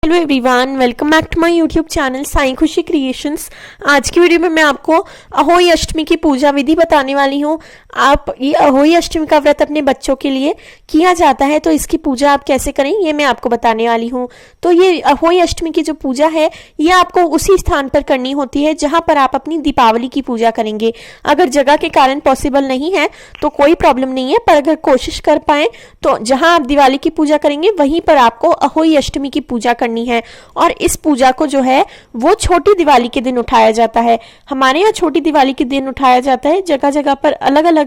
Hello everyone, welcome back to my YouTube channel Sai Khushi creations. आज की video में मैं आपको अहोई अष्टमी की पूजा विधि बताने वाली हूँ। आप ये अहोई अष्टमी का व्रत अपने बच्चों के लिए किया जाता है, तो इसकी पूजा आप कैसे करें ये मैं आपको बताने वाली हूँ। तो ये अहोई अष्टमी की जो पूजा है ये आपको उसी स्थान पर करनी होती है जहाँ पर आप अपनी दीपावली की पूजा करेंगे। अगर जगह के कारण पॉसिबल नहीं है तो कोई प्रॉब्लम नहीं है, पर अगर कोशिश कर पाए तो जहाँ आप दिवाली की पूजा करेंगे वहीं पर आपको अहोई अष्टमी की पूजा करनी है। और इस पूजा को जो है वो छोटी दिवाली के दिन उठाया जाता है। हमारे यहाँ छोटी दिवाली के दिन उठाया जाता है, जगह जगह पर अलग अलग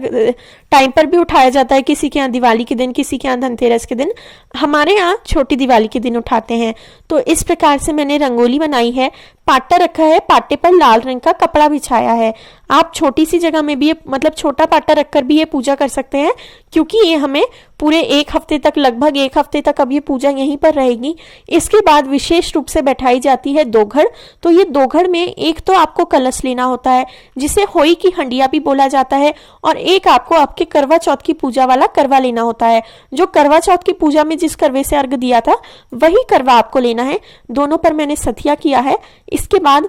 टाइम पर भी उठाया जाता है। किसी के यहाँ दिवाली के दिन, किसी के यहाँ धनतेरस के दिन, हमारे यहाँ छोटी दिवाली के दिन उठाते हैं। तो इस प्रकार से मैंने रंगोली बनाई है, पाटा रखा है, पाटे पर लाल रंग का कपड़ा बिछाया है। आप छोटी सी जगह में भी मतलब छोटा पाटा रखकर भी ये पूजा कर सकते हैं, क्योंकि ये हमें पूरे एक हफ्ते तक, लगभग एक हफ्ते तक अब ये पूजा यहीं पर रहेगी। इसके बाद विशेष रूप से बैठाई जाती है दोघड़। तो ये दोघड़ में एक तो आपको कलश लेना होता है जिसे होई की हंडिया भी बोला जाता है, और एक आपको आपके करवा चौथ की पूजा वाला करवा लेना होता है। जो करवा चौथ की पूजा में जिस करवे से अर्घ दिया था वही करवा आपको लेना है। दोनों पर मैंने सथिया किया है। इसके बाद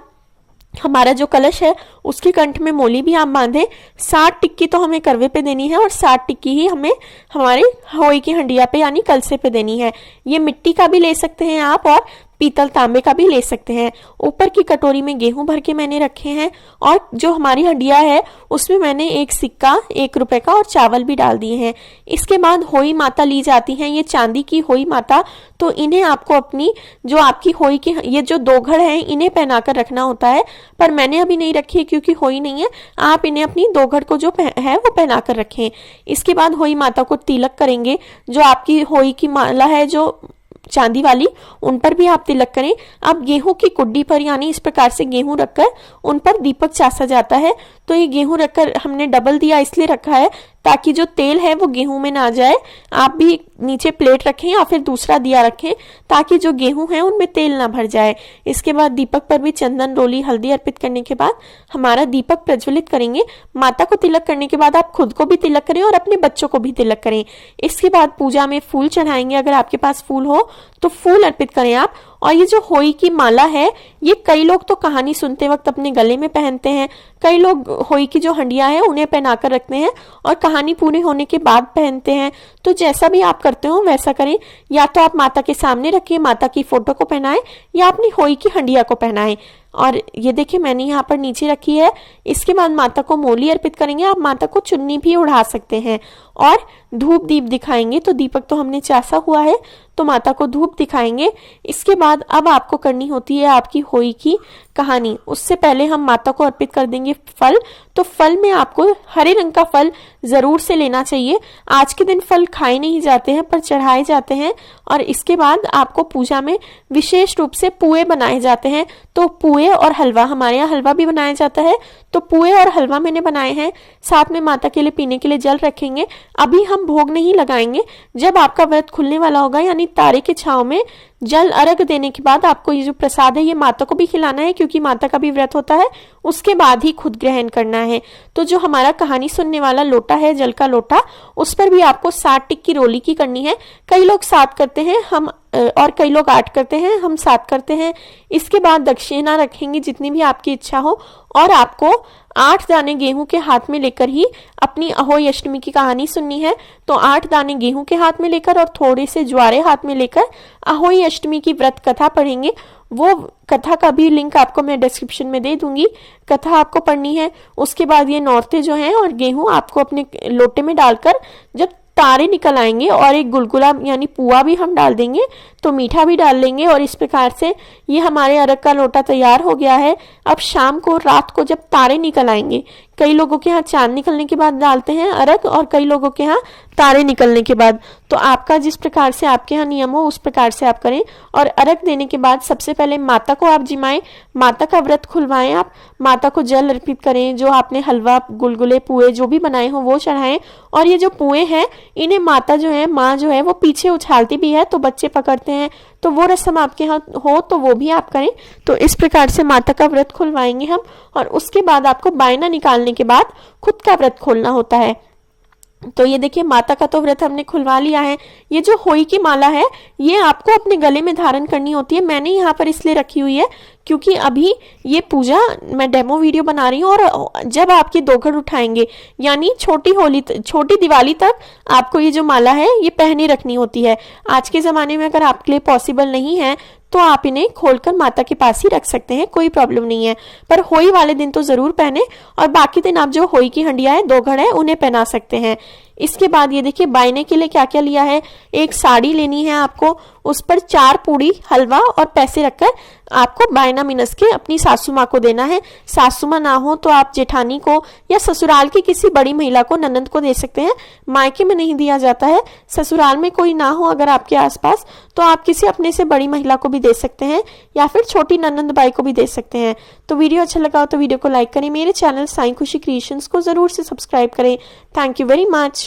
हमारा जो कलश है उसके कंठ में मोली भी आप बांधे। 60 टिक्की तो हमें करवे पे देनी है और 60 टिक्की ही हमें हमारे होई की हंडिया पे यानी कलसे पे देनी है। ये मिट्टी का भी ले सकते हैं आप और पीतल तांबे का भी ले सकते हैं। ऊपर की कटोरी में गेहूं भर के मैंने रखे हैं, और जो हमारी हंडिया है उसमें मैंने एक सिक्का 1 रुपए का और चावल भी डाल दिए हैं। इसके बाद होई माता ली जाती हैं, ये चांदी की होई माता। तो इन्हें आपको अपनी जो आपकी होई की ये जो दोघड़ है इन्हें पहनाकर रखना होता है, पर मैंने अभी नहीं रखी है क्योंकि होई नहीं है। आप इन्हें अपनी दोघड़ को जो है वो पहनाकर रखें। इसके बाद होई माता को तिलक करेंगे। जो आपकी होई की माला है जो चांदी वाली, उन पर भी आप तिलक करें। अब गेहूं की कुड्डी पर यानी इस प्रकार से गेहूं रखकर उन पर दीपक चासा जाता है। तो ये गेहूं रखकर हमने डबल दिया इसलिए रखा है ताकि जो तेल है वो गेहूं में ना जाए। आप भी नीचे प्लेट रखें या फिर दूसरा दिया रखें ताकि जो गेहूं है उनमें तेल ना भर जाए। इसके बाद दीपक पर भी चंदन, रोली, हल्दी अर्पित करने के बाद हमारा दीपक प्रज्वलित करेंगे। माता को तिलक करने के बाद आप खुद को भी तिलक करें और अपने बच्चों को भी तिलक करें। इसके बाद पूजा में फूल चढ़ाएंगे। अगर आपके पास फूल हो तो फूल अर्पित करें आप। और ये जो होई की माला है ये कई लोग तो कहानी सुनते वक्त अपने गले में पहनते हैं, कई लोग होई की जो हंडिया है उन्हें पहनाकर रखते हैं और कहानी पूरी होने के बाद पहनते हैं। तो जैसा भी आप करते हो वैसा करें। या तो आप माता के सामने रखिए, माता की फोटो को पहनाएं, या अपनी होई की हंडिया को पहनाएं। और ये देखिए मैंने यहाँ पर नीचे रखी है। इसके बाद माता को मोली अर्पित करेंगे। आप माता को चुन्नी भी उड़ा सकते हैं और धूप दीप दिखाएंगे। तो दीपक तो हमने चासा हुआ है तो माता को धूप दिखाएंगे। इसके बाद अब आपको करनी होती है आपकी होई की कहानी। उससे पहले हम माता को अर्पित कर देंगे फल। तो फल में आपको हरे रंग का फल जरूर से लेना चाहिए। आज के दिन फल खाए नहीं जाते हैं पर चढ़ाए जाते हैं। और इसके बाद आपको पूजा में विशेष रूप से पुए बनाए जाते हैं। तो पुए और हलवा, हमारे यहाँ हलवा भी बनाया जाता है, तो पुए और हलवा मैंने बनाए हैं। साथ में माता के लिए पीने के लिए जल रखेंगे। अभी हम भोग नहीं लगाएंगे। जब आपका व्रत खुलने वाला होगा यानी तारे के छांव में जल अर्घ देने के बाद आपको ये जो प्रसाद है ये माता को भी खिलाना है, क्योंकि माता का भी व्रत होता है। उसके बाद ही खुद ग्रहण करना है। तो जो हमारा कहानी सुनने वाला लोटा है, जल का लोटा, उस पर भी आपको 60 टिक्की रोली की करनी है। कई लोग 7 करते हैं हम, और कई लोग 8 करते हैं, हम 7 करते हैं। इसके बाद दक्षिणा रखेंगे जितनी भी आपकी इच्छा हो, और आपको 8 दाने गेहूं के हाथ में लेकर ही अपनी अहोई अष्टमी की कहानी सुननी है। तो 8 दाने गेहूं के हाथ में लेकर और थोड़े से ज्वारे हाथ में लेकर अहोई अष्टमी की व्रत कथा पढ़ेंगे। वो कथा का भी लिंक आपको मैं डिस्क्रिप्शन में दे दूंगी। कथा आपको पढ़नी है। उसके बाद ये नौरते जो हैं और गेहूं आपको अपने लोटे में डालकर जब तारे निकल आएंगे और एक गुलगुला यानी पुआ भी हम डाल देंगे, तो मीठा भी डाल लेंगे। और इस प्रकार से ये हमारे अर्घ का लोटा तैयार हो गया है। अब शाम को, रात को जब तारे निकल आएंगे, कई लोगों के यहाँ चांद निकलने के बाद डालते हैं अर्घ और कई लोगों के यहाँ तारे निकलने के बाद। तो आपका जिस प्रकार से आपके यहाँ नियम हो उस प्रकार से आप करें। और अर्घ देने के बाद सबसे पहले माता को आप जिमाएं, माता का व्रत खुलवाएं। आप माता को जल अर्पित करें। जो आपने हलवा, गुलगुले, पुए जो भी बनाए हो वो चढ़ाएं। और ये जो पुए हैं इन्हें माता जो है, माँ जो है वो पीछे उछालती भी है, तो बच्चे पकड़ते हैं। तो वो रस्म आपके यहाँ हो तो वो भी आप करें। तो इस प्रकार से माता का व्रत खुलवाएंगे हम। और उसके बाद आपको बायना निकालने के बाद खुद का व्रत खोलना होता है। तो ये देखिए माता का तो व्रत हमने खुलवा लिया है। ये जो होई की माला है ये आपको अपने गले में धारण करनी होती है। मैंने यहाँ पर इसलिए रखी हुई है क्योंकि अभी ये पूजा मैं डेमो वीडियो बना रही हूँ और जब आपके दोघड़ उठाएंगे यानी छोटी दिवाली तक आपको ये जो माला है ये पहने रखनी होती है। आज के ज़माने में अगर आपके लिए पॉसिबल नहीं है तो आप इन्हें खोलकर माता के पास ही रख सकते हैं, कोई प्रॉब्लम नहीं है। पर होई वाले दिन तो ज़रूर पहने और बाकी दिन आप जो होई की हंडिया है दोघड़ है उन्हें पहना सकते हैं। इसके बाद ये देखिए बायने के लिए क्या क्या लिया है। एक साड़ी लेनी है आपको, उस पर 4 पूड़ी हलवा और पैसे रखकर आपको बायना मिनस के अपनी सासू माँ को देना है। सासू माँ ना हो तो आप जेठानी को या ससुराल की किसी बड़ी महिला को, ननंद को दे सकते हैं। मायके में नहीं दिया जाता है। ससुराल में कोई ना हो अगर आपके आसपास तो आप किसी अपने से बड़ी महिला को भी दे सकते हैं या फिर छोटी ननंद बाई को भी दे सकते हैं। तो वीडियो अच्छा लगा तो वीडियो को लाइक करें, मेरे चैनल साईं खुशी क्रिएशंस को जरूर से सब्सक्राइब करें। Thank you very much.